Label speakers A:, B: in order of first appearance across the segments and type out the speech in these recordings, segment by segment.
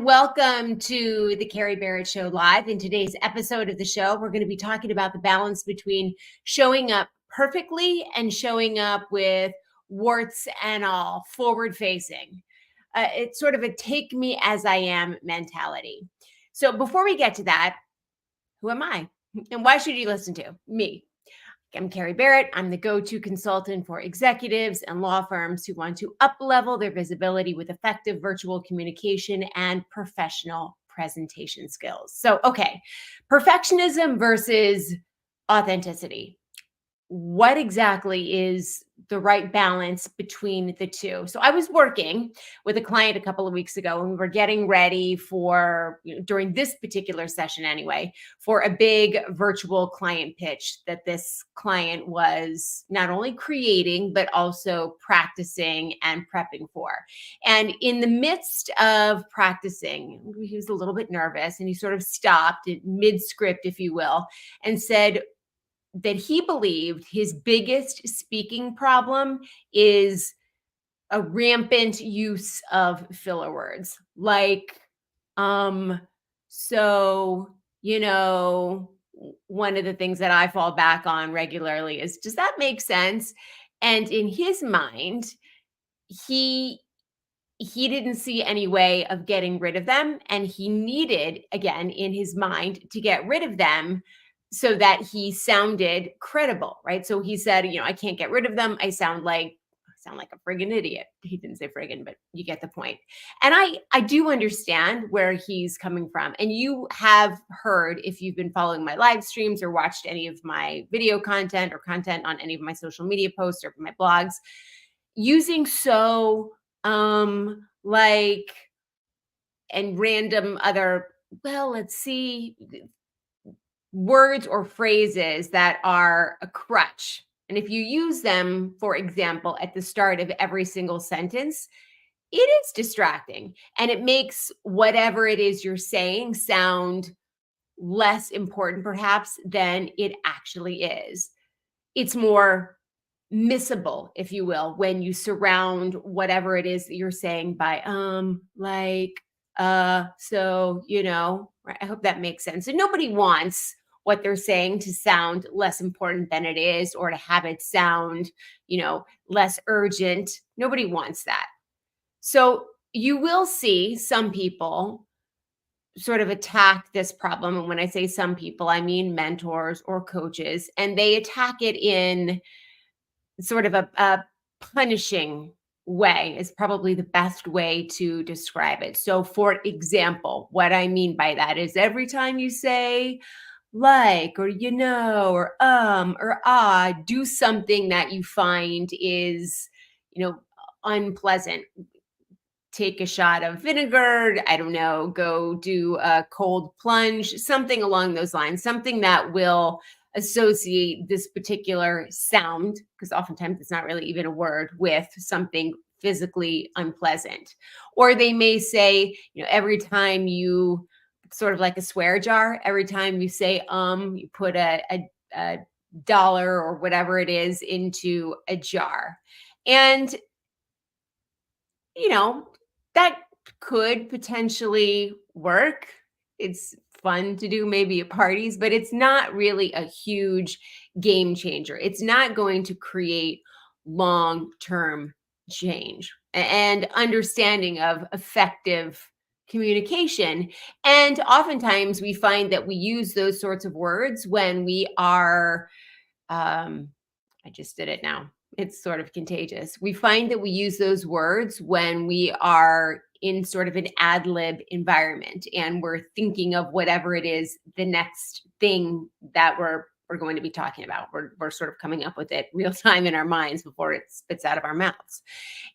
A: welcome to the Carrie Barrett Show Live. In today's episode of the show, we're going to be talking about the balance between showing up perfectly and showing up with warts and all, forward facing. It's sort of a take me as I am mentality. So before we get to that, who am I? And why should you listen to me? I'm Carrie Barrett. I'm the go-to consultant for executives and law firms who want to up-level their visibility with effective virtual communication and professional presentation skills. So, okay, perfectionism versus authenticity. What exactly is the right balance between the two? So I was working with a client a couple of weeks ago, and we were getting ready for, during this particular session anyway, for a big virtual client pitch that this client was not only creating, but also practicing and prepping for. And in the midst of practicing, he was a little bit nervous and he sort of stopped mid-script, if you will, and said, that he believed his biggest speaking problem is a rampant use of filler words. Like, so, one of the things that I fall back on regularly is, does that make sense? And in his mind, he didn't see any way of getting rid of them. And he needed, again, in his mind, to get rid of them so that he sounded credible, right? So he said, I can't get rid of them. I sound like a friggin' idiot. He didn't say friggin', but you get the point. And I do understand where he's coming from. And you have heard, if you've been following my live streams or watched any of my video content or content on any of my social media posts or my blogs, using and random other, let's see, words or phrases that are a crutch. And if you use them, for example, at the start of every single sentence, it is distracting and it makes whatever it is you're saying sound less important, perhaps, than it actually is. It's more missable, if you will, when you surround whatever it is that you're saying by so, right? I hope that makes sense. And nobody wants what they're saying to sound less important than it is, or to have it sound, less urgent. Nobody wants that. So you will see some people sort of attack this problem. And when I say some people, I mean mentors or coaches, and they attack it in sort of a punishing way is probably the best way to describe it. So for example, what I mean by that is every time you say like, or, or do something that you find is, unpleasant. Take a shot of vinegar, I don't know, go do a cold plunge, something along those lines, something that will associate this particular sound, because oftentimes it's not really even a word, with something physically unpleasant. Or they may say, every time you, sort of like a swear jar, every time you say you put a dollar or whatever it is into a jar. And that could potentially work. It's fun to do maybe at parties, but it's not really a huge game changer. It's not going to create long-term change and understanding of effective communication. And oftentimes we find that we use those sorts of words when we are, I just did it now. It's sort of contagious. We find that we use those words when we are in sort of an ad lib environment and we're thinking of whatever it is, the next thing that we're going to be talking about. We're sort of coming up with it real time in our minds before it spits out of our mouths.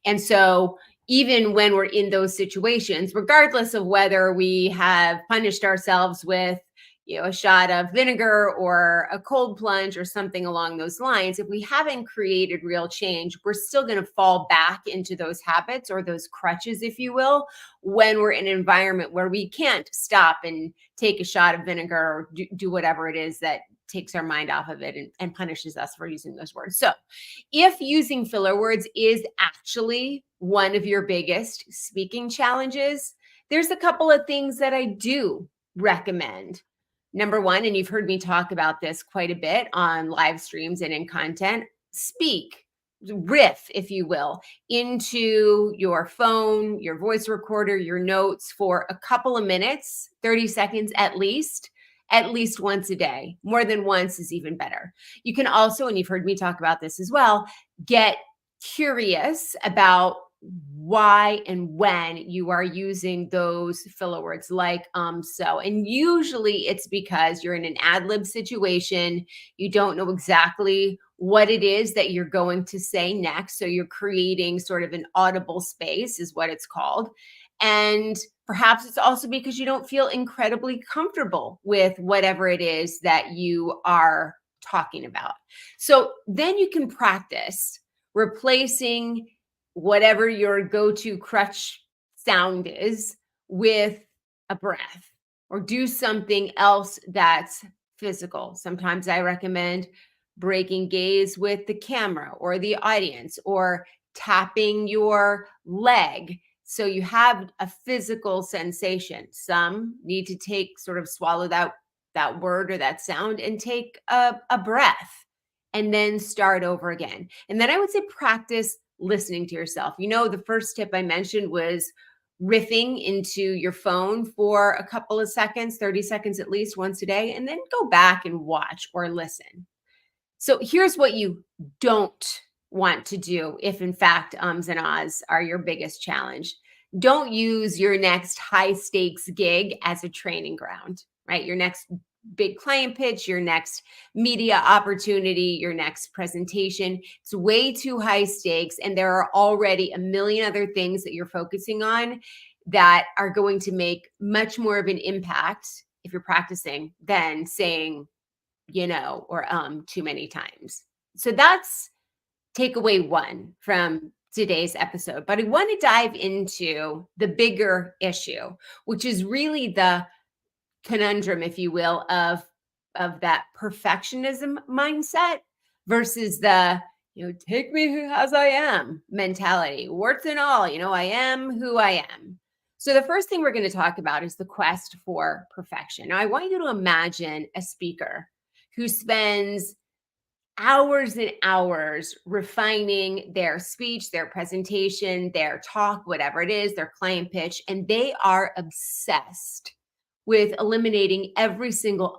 A: And so even when we're in those situations, regardless of whether we have punished ourselves with a shot of vinegar or a cold plunge or something along those lines, if we haven't created real change, we're still going to fall back into those habits or those crutches, if you will, when we're in an environment where we can't stop and take a shot of vinegar or do whatever it is that takes our mind off of it and punishes us for using those words. So if using filler words is actually one of your biggest speaking challenges, there's a couple of things that I do recommend. Number one, and you've heard me talk about this quite a bit on live streams and in content, speak, riff, if you will, into your phone, your voice recorder, your notes for a couple of minutes, 30 seconds at least once a day. More than once is even better. You can also, and you've heard me talk about this as well, get curious about why and when you are using those filler words like so. And usually it's because you're in an ad lib situation. You don't know exactly what it is that you're going to say next. So you're creating sort of an audible space, is what it's called. And perhaps it's also because you don't feel incredibly comfortable with whatever it is that you are talking about. So then you can practice replacing whatever your go-to crutch sound is with a breath, or do something else that's physical. Sometimes I recommend breaking gaze with the camera or the audience, or tapping your leg so you have a physical sensation. Some need to swallow that word or that sound and take a breath and then start over again. And then I would say practice listening to yourself. The first tip I mentioned was riffing into your phone for a couple of seconds, 30 seconds at least once a day, and then go back and watch or listen. So here's what you don't want to do if, in fact, ums and ahs are your biggest challenge. Don't use your next high stakes gig as a training ground, right? Your next big client pitch, your next media opportunity, your next presentation. It's way too high stakes. And there are already a million other things that you're focusing on that are going to make much more of an impact if you're practicing than saying, or too many times. So that's takeaway one from today's episode. But I want to dive into the bigger issue, which is really the conundrum, if you will, of that perfectionism mindset versus the take me as I am mentality, warts and all. I am who I am. So the first thing we're going to talk about is the quest for perfection. Now, I want you to imagine a speaker who spends hours and hours refining their speech, their presentation, their talk, whatever it is, their client pitch, and they are obsessed with eliminating every single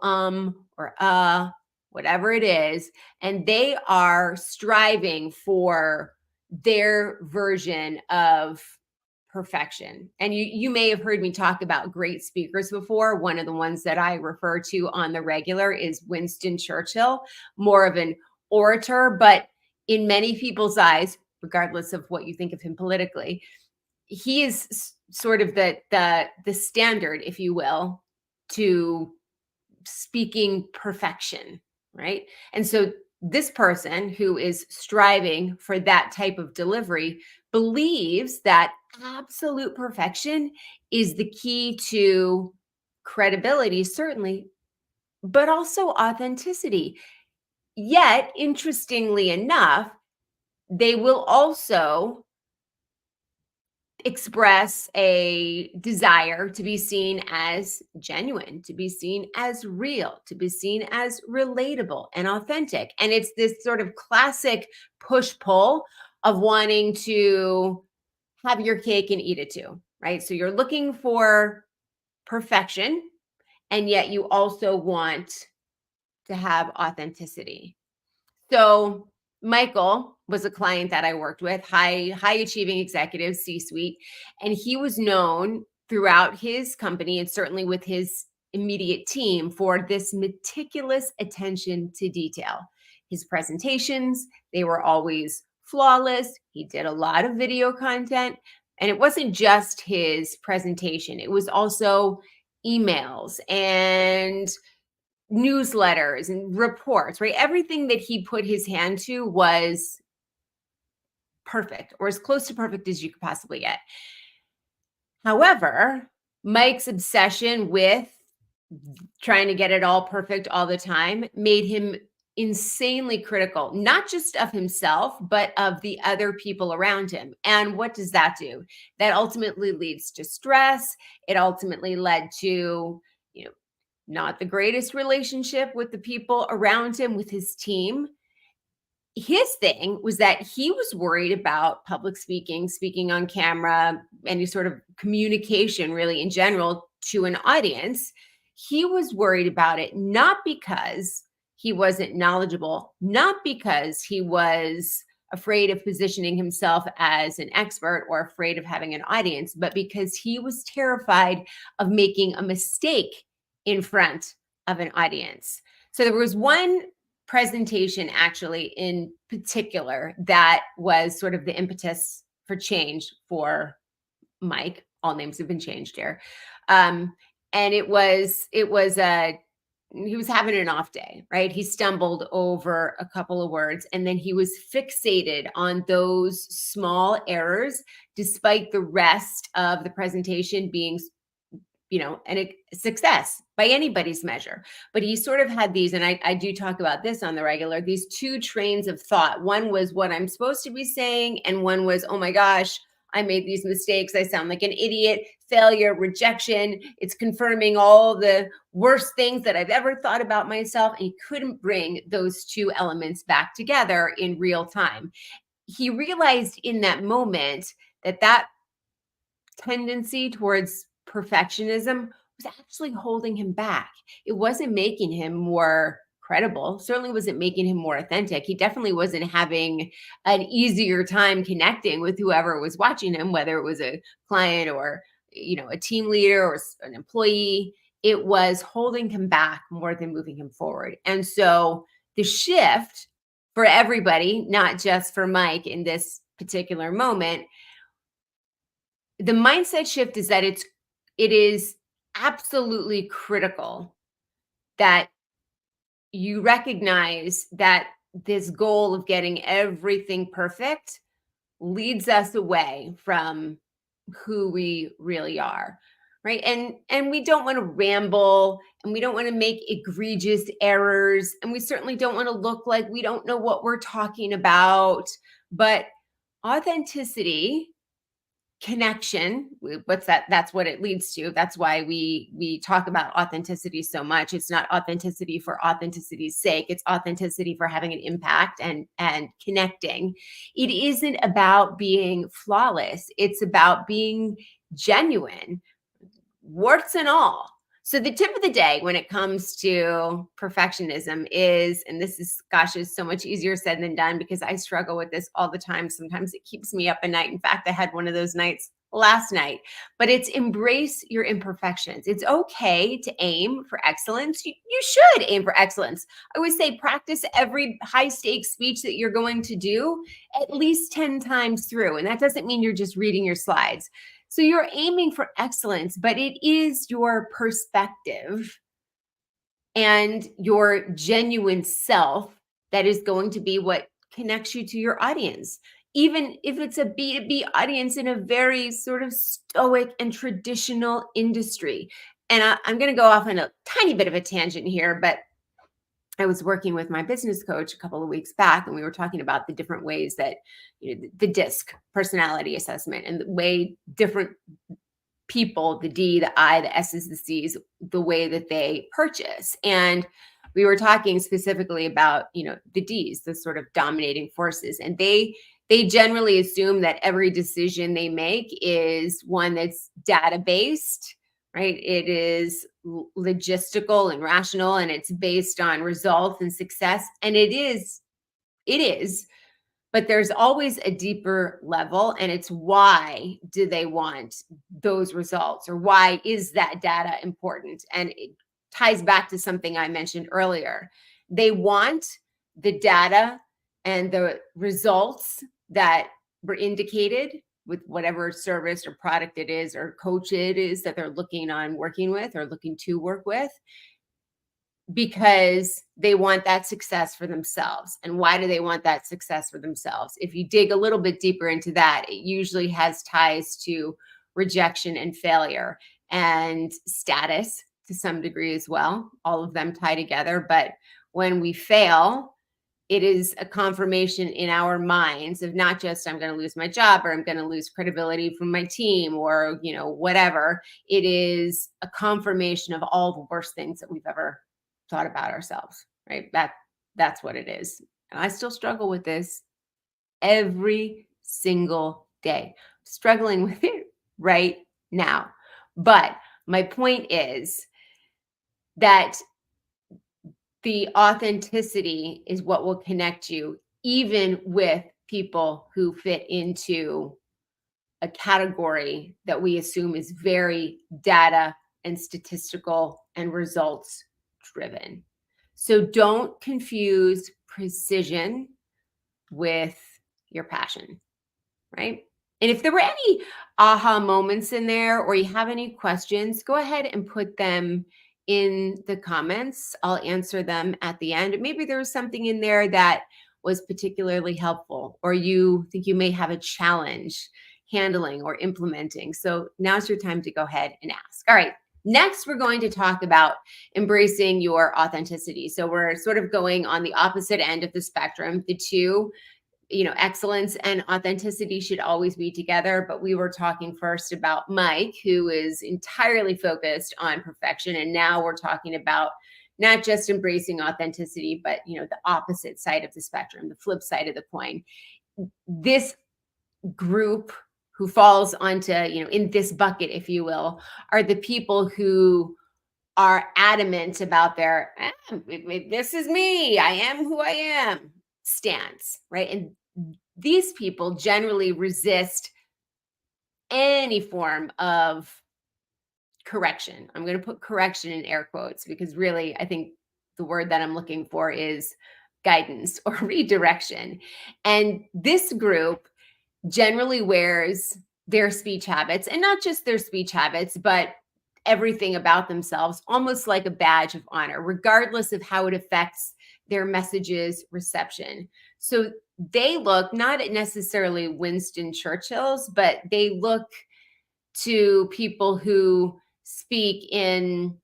A: or whatever it is, and they are striving for their version of perfection. And you may have heard me talk about great speakers before. One of the ones that I refer to on the regular is Winston Churchill, more of an orator, but in many people's eyes, regardless of what you think of him politically, he is sort of the standard, if you will, to speaking perfection, right? And so this person who is striving for that type of delivery believes that absolute perfection is the key to credibility, certainly, but also authenticity. Yet, interestingly enough, they will also express a desire to be seen as genuine, to be seen as real, to be seen as relatable and authentic. And it's this sort of classic push pull of wanting to have your cake and eat it too, right? So you're looking for perfection, and yet you also want to have authenticity. So Michael was a client that I worked with, high achieving executive, C-suite, and he was known throughout his company and certainly with his immediate team for this meticulous attention to detail. His presentations, they were always flawless. He did a lot of video content, and it wasn't just his presentation. It was also emails and newsletters and reports, right? Everything that he put his hand to was perfect, or as close to perfect as you could possibly get. However, Mike's obsession with trying to get it all perfect all the time made him insanely critical, not just of himself, but of the other people around him. And what does that do? That ultimately leads to stress. It ultimately led to, you know, not the greatest relationship with the people around him, with his team. His thing was that he was worried about public speaking, speaking on camera, any sort of communication, really, in general, to an audience. He was worried about it not because he wasn't knowledgeable, not because he was afraid of positioning himself as an expert or afraid of having an audience, but because he was terrified of making a mistake in front of an audience. So there was one presentation actually in particular that was sort of the impetus for change for Mike. All names have been changed here. And it was a he was having an off day, right? He stumbled over a couple of words and then he was fixated on those small errors despite the rest of the presentation being, and a success by anybody's measure. But he sort of had these, and I do talk about this on the regular, these two trains of thought. One was what I'm supposed to be saying, and one was, oh my gosh, I made these mistakes. I sound like an idiot, failure, rejection. It's confirming all the worst things that I've ever thought about myself. And he couldn't bring those two elements back together in real time. He realized in that moment that tendency towards perfectionism was actually holding him back. It wasn't making him more credible, certainly wasn't making him more authentic. He definitely wasn't having an easier time connecting with whoever was watching him, whether it was a client or a team leader or an employee. It was holding him back more than moving him forward. And so the shift for everybody, not just for Mike in this particular moment, the mindset shift is that it is absolutely critical that you recognize that this goal of getting everything perfect leads us away from who we really are, right? And we don't want to ramble, and we don't want to make egregious errors, and we certainly don't want to look like we don't know what we're talking about. But authenticity, connection, that's what it leads to. That's why we talk about authenticity so much. It's not authenticity for authenticity's sake. It's authenticity for having an impact and connecting. It isn't about being flawless. It's about being genuine, warts and all. So the tip of the day when it comes to perfectionism is, and this is, gosh, is so much easier said than done because I struggle with this all the time. Sometimes it keeps me up at night. In fact, I had one of those nights last night, but it's embrace your imperfections. It's okay to aim for excellence. You should aim for excellence. I always say practice every high stakes speech that you're going to do at least 10 times through. And that doesn't mean you're just reading your slides. So you're aiming for excellence, but it is your perspective and your genuine self that is going to be what connects you to your audience. Even if it's a B2B audience in a very sort of stoic and traditional industry. And I'm going to go off on a tiny bit of a tangent here, but I was working with my business coach a couple of weeks back, and we were talking about the different ways that the DISC personality assessment and the way different people, the D, the I, the S's, the C's, the way that they purchase. And we were talking specifically about, the D's, the sort of dominating forces. And they generally assume that every decision they make is one that's data-based, right? It is logistical and rational, and it's based on results and success. And it is, but there's always a deeper level, and it's why do they want those results, or why is that data important? And it ties back to something I mentioned earlier. They want the data and the results that were indicated with whatever service or product it is or coach it is that they're looking on working with or looking to work with, because they want that success for themselves. And why do they want that success for themselves? If you dig a little bit deeper into that, it usually has ties to rejection and failure and status to some degree as well. All of them tie together. But When we fail, it is a confirmation in our minds of not just I'm going to lose my job or I'm going to lose credibility from my team or, whatever. It is a confirmation of all the worst things that we've ever thought about ourselves, right? That's what it is. And I still struggle with this every single day, struggling with it right now. But my point is that the authenticity is what will connect you, even with people who fit into a category that we assume is very data and statistical and results driven. So don't confuse precision with your passion, right? And if there were any aha moments in there or you have any questions, go ahead and put them in the comments. I'll answer them at the end. Maybe there was something in there that was particularly helpful, or you think you may have a challenge handling or implementing. So now's your time to go ahead and ask. All right. Next, we're going to talk about embracing your authenticity. So we're sort of going on the opposite end of the spectrum. The two, excellence and authenticity should always be together. But we were talking first about Mike, who is entirely focused on perfection. And now we're talking about not just embracing authenticity, but, the opposite side of the spectrum, the flip side of the coin. This group who falls onto, in this bucket, if you will, are the people who are adamant about their, this is me, I am who I am stance, right? And these people generally resist any form of correction. I'm going to put correction in air quotes because really, I think the word that I'm looking for is guidance or redirection. And this group generally wears their speech habits, and not just their speech habits, but everything about themselves, almost like a badge of honor, regardless of how it affects their message's reception. So they look not at necessarily Winston Churchill's, but they look to people who speak in,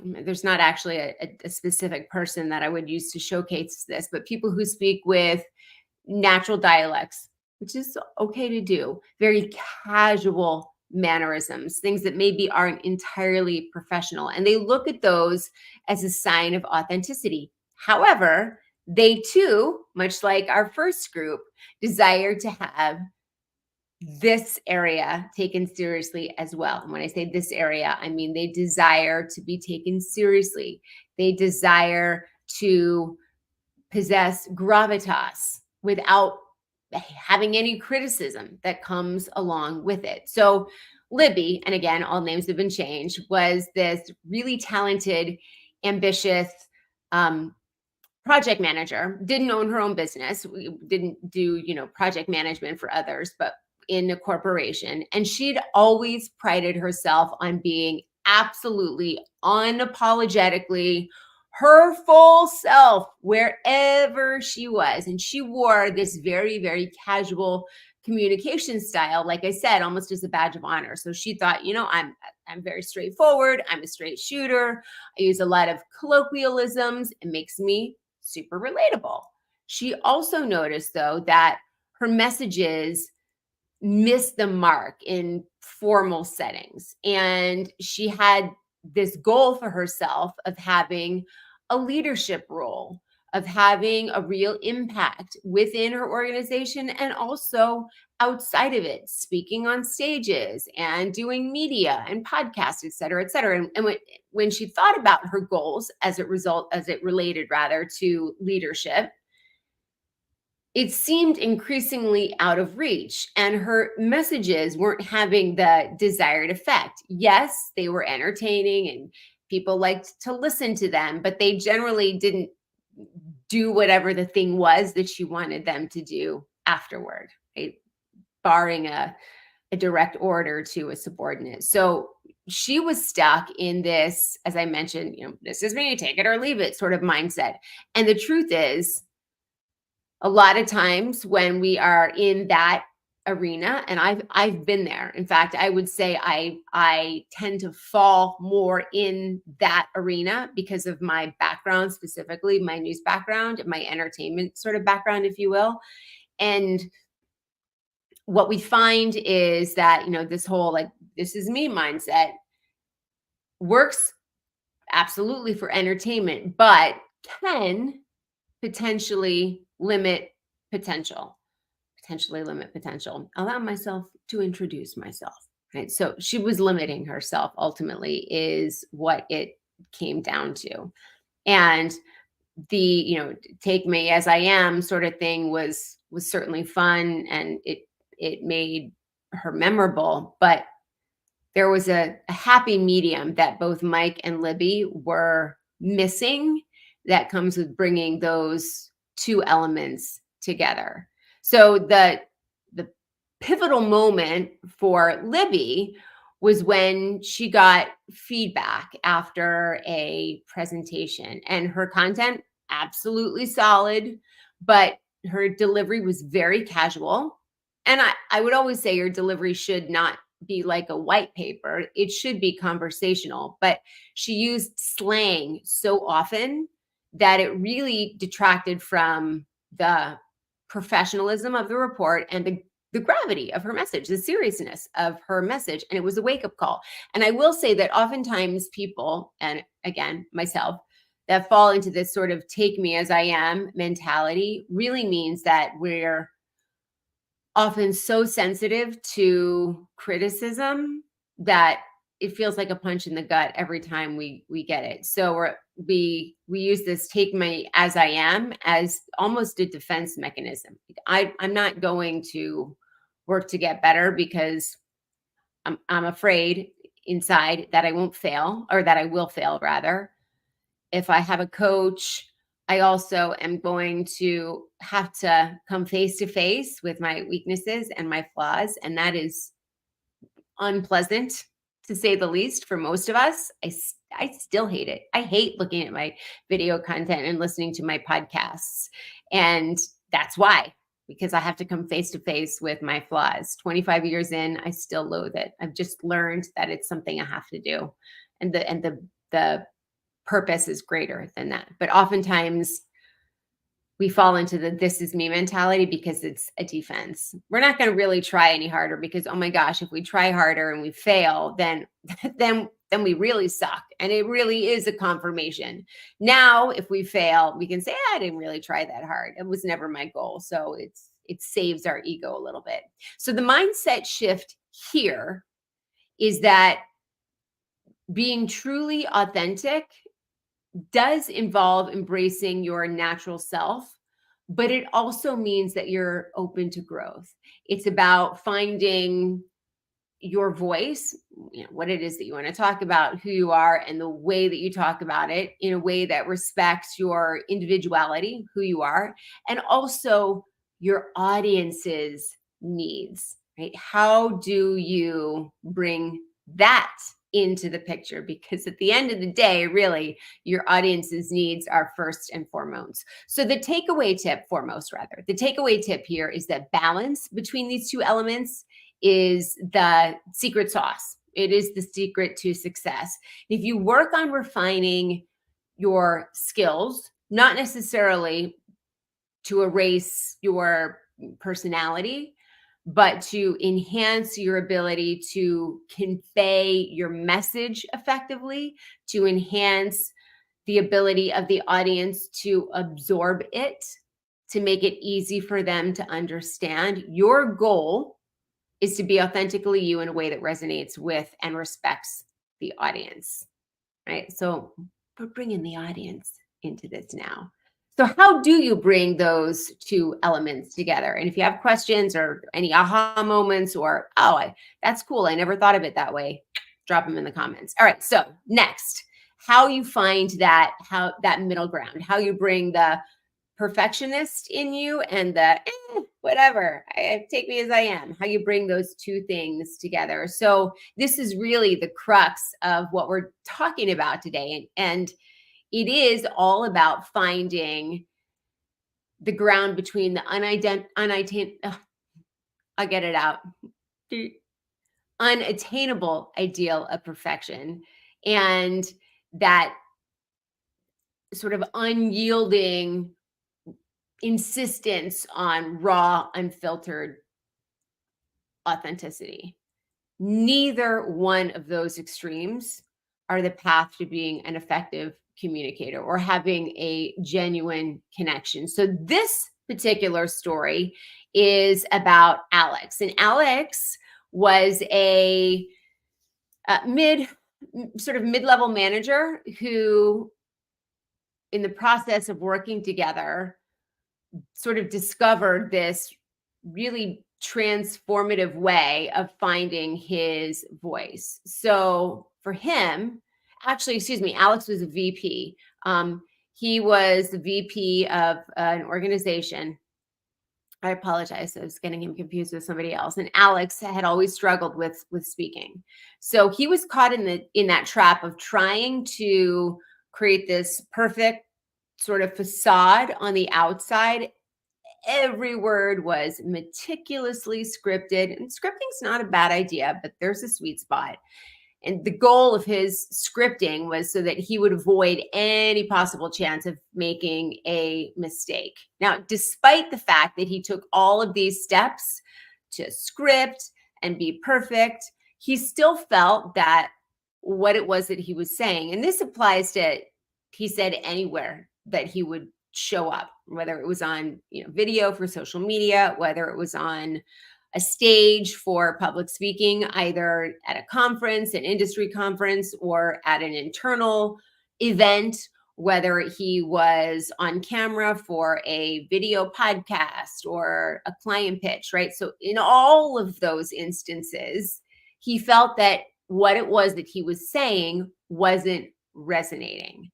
A: there's not actually a specific person that I would use to showcase this, but people who speak with natural dialects, which is okay to do, very casual mannerisms, things that maybe aren't entirely professional. And they look at those as a sign of authenticity. However, they too, much like our first group, desire to have this area taken seriously as well. And when I say this area, I mean they desire to be taken seriously. They desire to possess gravitas without having any criticism that comes along with it. So Libby, and again, all names have been changed, was this really talented, ambitious project manager, didn't own her own business, didn't do, project management for others, but in a corporation. And she'd always prided herself on being absolutely unapologetically her full self wherever she was. And she wore this very, very casual communication style, like I said, almost as a badge of honor. So she thought, I'm very straightforward. I'm a straight shooter. I use a lot of colloquialisms. It makes me super relatable. She also noticed, though, that her messages missed the mark in formal settings. And she had this goal for herself of having a leadership role, of having a real impact within her organization and also outside of it, speaking on stages and doing media and podcasts, et cetera, et cetera. And when she thought about her goals as it related to leadership, it seemed increasingly out of reach, and her messages weren't having the desired effect. Yes, they were entertaining and people liked to listen to them, but they generally didn't do whatever the thing was that she wanted them to do afterward, right? Barring a direct order to a subordinate. So she was stuck in this, as I mentioned, this is me, take it or leave it sort of mindset. And the truth is, a lot of times when we are in that arena, and I've been there. In fact, I would say I tend to fall more in that arena because of my background, specifically my news background, my entertainment sort of background, if you will. And what we find is that, this whole like, this is me mindset works absolutely for entertainment, but can potentially limit potential, potentially limit potential. Allow myself to introduce myself. Right. So she was limiting herself ultimately, is what it came down to. And the, take me as I am sort of thing was certainly fun, and it made her memorable, but there was a happy medium that both Mike and Libby were missing, that comes with bringing those two elements together. So the pivotal moment for Libby was when she got feedback after a presentation, and her content absolutely solid, but her delivery was very casual. And I would always say your delivery should not be like a white paper. It should be conversational, but she used slang so often that it really detracted from the professionalism of the report and the gravity of her message, the seriousness of her message. And it was a wake up call. And I will say that oftentimes people, and again, myself, that fall into this sort of take me as I am mentality really means that we're often so sensitive to criticism that it feels like a punch in the gut every time we get it. So we use this take me as I am as almost a defense mechanism. I'm not going to work to get better because I'm afraid inside that I won't fail, or that I will fail rather. If I have a coach, I also am going to have to come face to face with my weaknesses and my flaws. And that is unpleasant, to say the least, for most of us. I still hate it. I hate looking at my video content and listening to my podcasts. And that's why, because I have to come face to face with my flaws. 25 years in, I still loathe it. I've just learned that it's something I have to do. And the purpose is greater than that. But oftentimes we fall into the this is me mentality because it's a defense. We're not going to really try any harder because, oh my gosh, if we try harder and we fail, then then we really suck. And it really is a confirmation. Now, if we fail, we can say, I didn't really try that hard. It was never my goal. So it saves our ego a little bit. So the mindset shift here is that being truly authentic does involve embracing your natural self, but it also means that you're open to growth. It's about finding your voice, what it is that you want to talk about, who you are, and the way that you talk about it in a way that respects your individuality, who you are, and also your audience's needs, right? How do you bring that into the picture? Because at the end of the day, really, your audience's needs are first and foremost. So the takeaway tip here is that balance between these two elements is the secret sauce. It is the secret to success. If you work on refining your skills, not necessarily to erase your personality, but to enhance your ability to convey your message effectively, to enhance the ability of the audience to absorb it, to make it easy for them to understand. Your goal is to be authentically you in a way that resonates with and respects the audience, right? So we're bringing the audience into this now. So how do you bring those two elements together? And if you have questions or any aha moments or, that's cool, I never thought of it that way, drop them in the comments. All right, so next, how you find that middle ground, how you bring the perfectionist in you and the whatever, take me as I am, how you bring those two things together. So this is really the crux of what we're talking about today. And it is all about finding the ground between the I'll get it out. Unattainable ideal of perfection, and that sort of unyielding insistence on raw, unfiltered authenticity. Neither one of those extremes are the path to being an effective communicator or having a genuine connection. So, this particular story is about Alex, and Alex was a sort of mid-level manager who, in the process of working together, sort of discovered this really transformative way of finding his voice. So for him, actually, excuse me, Alex was a VP. He was the VP of an organization. I apologize. I was getting him confused with somebody else. And Alex had always struggled with speaking. So he was caught in that trap of trying to create this perfect sort of facade on the outside. Every word was meticulously scripted, and scripting's not a bad idea, but there's a sweet spot. And the goal of his scripting was so that he would avoid any possible chance of making a mistake. Now, despite the fact that he took all of these steps to script and be perfect, he still felt that what it was that he was saying, and this applies to, he said, anywhere that he would show up, whether it was on video for social media, whether it was on a stage for public speaking, either at a conference, an industry conference, or at an internal event, whether he was on camera for a video podcast or a client pitch, right? So in all of those instances, he felt that what it was that he was saying wasn't resonating.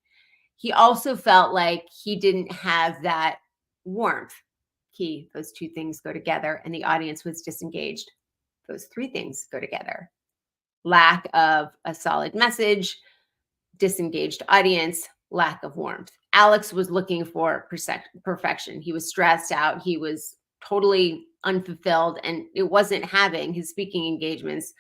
A: He also felt like he didn't have that warmth. Those two things go together, and the audience was disengaged. Those three things go together. Lack of a solid message, disengaged audience, lack of warmth. Alex was looking for perfection. He was stressed out. He was totally unfulfilled, and it wasn't having his speaking engagements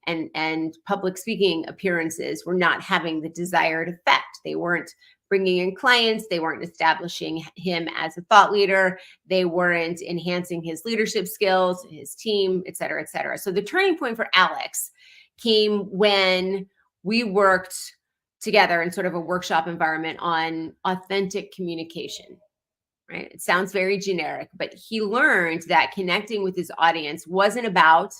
A: and public speaking appearances were not having the desired effect. They weren't bringing in clients. They weren't establishing him as a thought leader. They weren't enhancing his leadership skills, his team, et cetera, et cetera. So the turning point for Alex came when we worked together in sort of a workshop environment on authentic communication, right? It sounds very generic, but he learned that connecting with his audience wasn't about,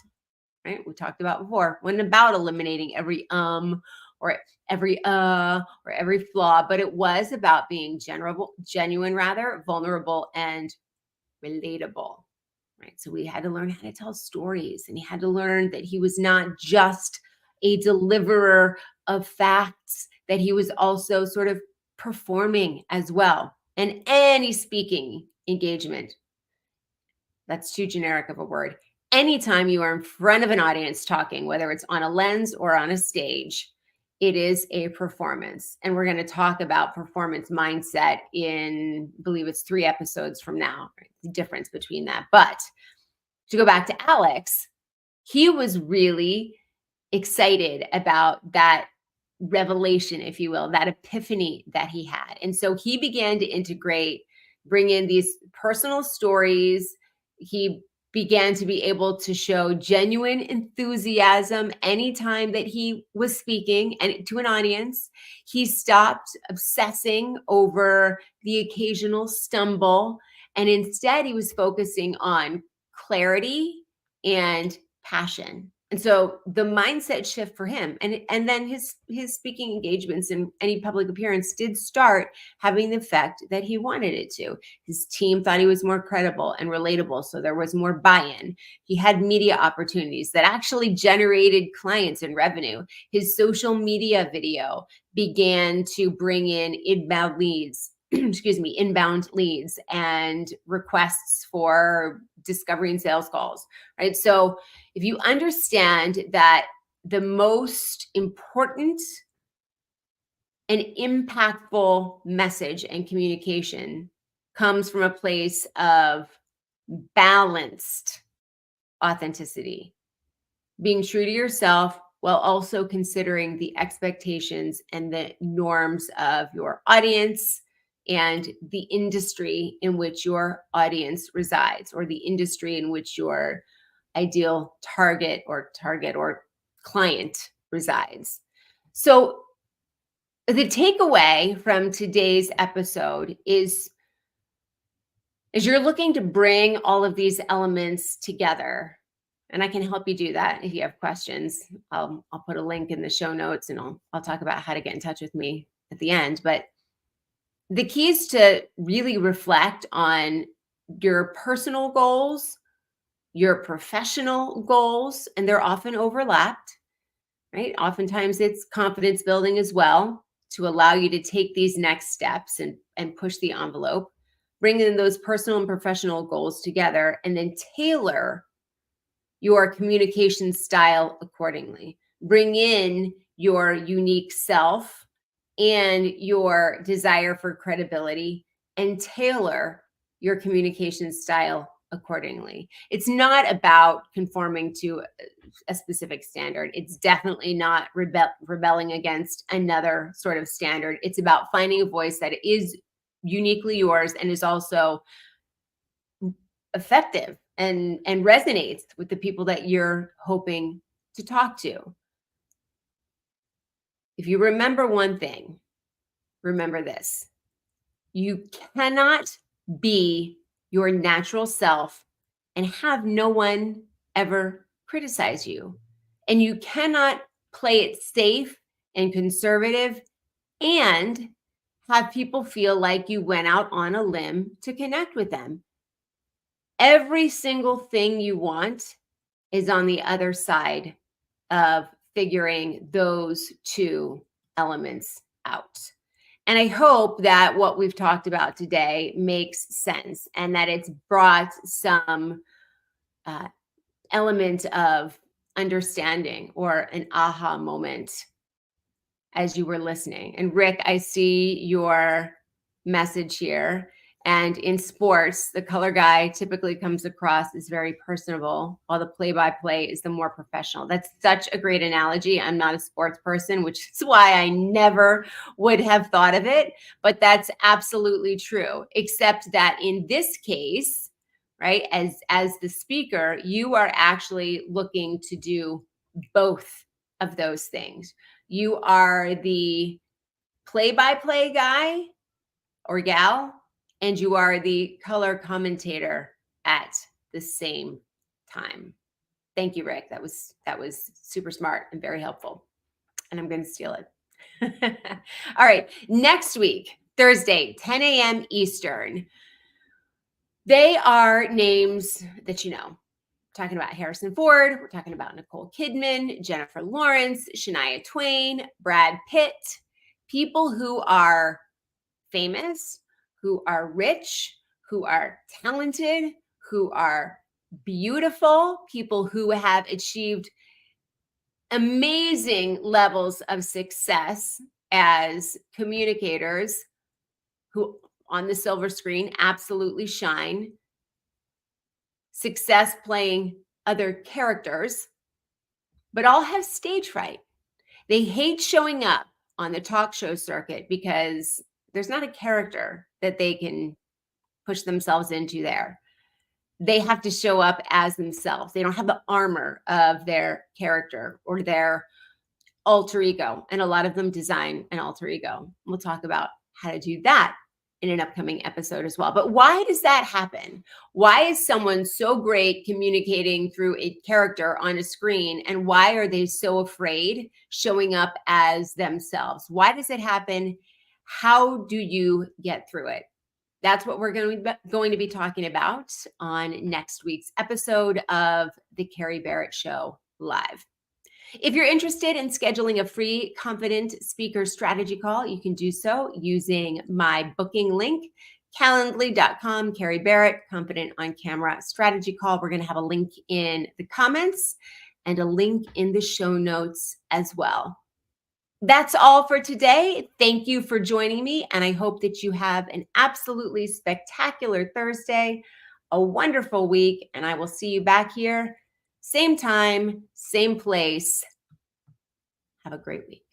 A: right? We talked about before, wasn't about eliminating every or every or every flaw, but it was about being genuine, rather vulnerable and relatable, right? So we had to learn how to tell stories, and he had to learn that he was not just a deliverer of facts, that he was also sort of performing as well. And any speaking engagement, that's too generic of a word. Anytime you are in front of an audience talking, whether it's on a lens or on a stage, it is a performance. And we're going to talk about performance mindset in, I believe it's 3 episodes from now, right? The difference between that. But to go back to Alex, he was really excited about that revelation, if you will, that epiphany that he had. And so he began to bring in these personal stories. He began to be able to show genuine enthusiasm anytime that he was speaking and to an audience. He stopped obsessing over the occasional stumble, and instead he was focusing on clarity and passion. And so the mindset shift for him, and then his speaking engagements and any public appearance did start having the effect that he wanted it to. His team thought he was more credible and relatable, so there was more buy-in. He had media opportunities that actually generated clients and revenue. His social media video began to bring in inbound leads and requests for discovery and sales calls, right? So if you understand that the most important and impactful message and communication comes from a place of balanced authenticity, being true to yourself while also considering the expectations and the norms of your audience and the industry in which your audience resides, or the industry in which your ideal target or client resides. So the takeaway from today's episode is as you're looking to bring all of these elements together, and I can help you do that if you have questions. I'll put a link in the show notes, and I'll talk about how to get in touch with me at the end. But the key is to really reflect on your personal goals, your professional goals, and they're often overlapped, right? Oftentimes it's confidence building as well, to allow you to take these next steps and push the envelope, bring in those personal and professional goals together, and then tailor your communication style accordingly. Bring in your unique self and your desire for credibility, and tailor your communication style accordingly. It's not about conforming to a specific standard. It's definitely not rebelling against another sort of standard. It's about finding a voice that is uniquely yours and is also effective and resonates with the people that you're hoping to talk to. If you remember one thing, remember this: you cannot be your natural self and have no one ever criticize you. And you cannot play it safe and conservative and have people feel like you went out on a limb to connect with them. Every single thing you want is on the other side of figuring those two elements out. And I hope that what we've talked about today makes sense, and that it's brought some element of understanding or an aha moment as you were listening. And Rick, I see your message here. And in sports, the color guy typically comes across as very personable, while the play-by-play is the more professional. That's such a great analogy. I'm not a sports person, which is why I never would have thought of it. But that's absolutely true, except that in this case, right, as the speaker, you are actually looking to do both of those things. You are the play-by-play guy or gal, and you are the color commentator at the same time. Thank you, Rick. That was super smart and very helpful. And I'm going to steal it. All right. Next week, Thursday, 10 a.m. Eastern. They are names that you know. We're talking about Harrison Ford. We're talking about Nicole Kidman, Jennifer Lawrence, Shania Twain, Brad Pitt. People who are famous, who are rich, who are talented, who are beautiful, people who have achieved amazing levels of success as communicators, who on the silver screen absolutely shine, success playing other characters, but all have stage fright. They hate showing up on the talk show circuit because there's not a character that they can push themselves into there. They have to show up as themselves. They don't have the armor of their character or their alter ego. And a lot of them design an alter ego. We'll talk about how to do that in an upcoming episode as well. But why does that happen? Why is someone so great communicating through a character on a screen, and why are they so afraid showing up as themselves? Why does it happen? How do you get through it? That's what we're going to be talking about on next week's episode of The Carrie Barrett Show Live. If you're interested in scheduling a free Confident Speaker strategy call, you can do so using my booking link, calendly.com, Carrie Barrett, Confident on Camera strategy call. We're going to have a link in the comments and a link in the show notes as well. That's all for today. Thank you for joining me, and I hope that you have an absolutely spectacular Thursday, a wonderful week, and I will see you back here same time, same place. Have a great week.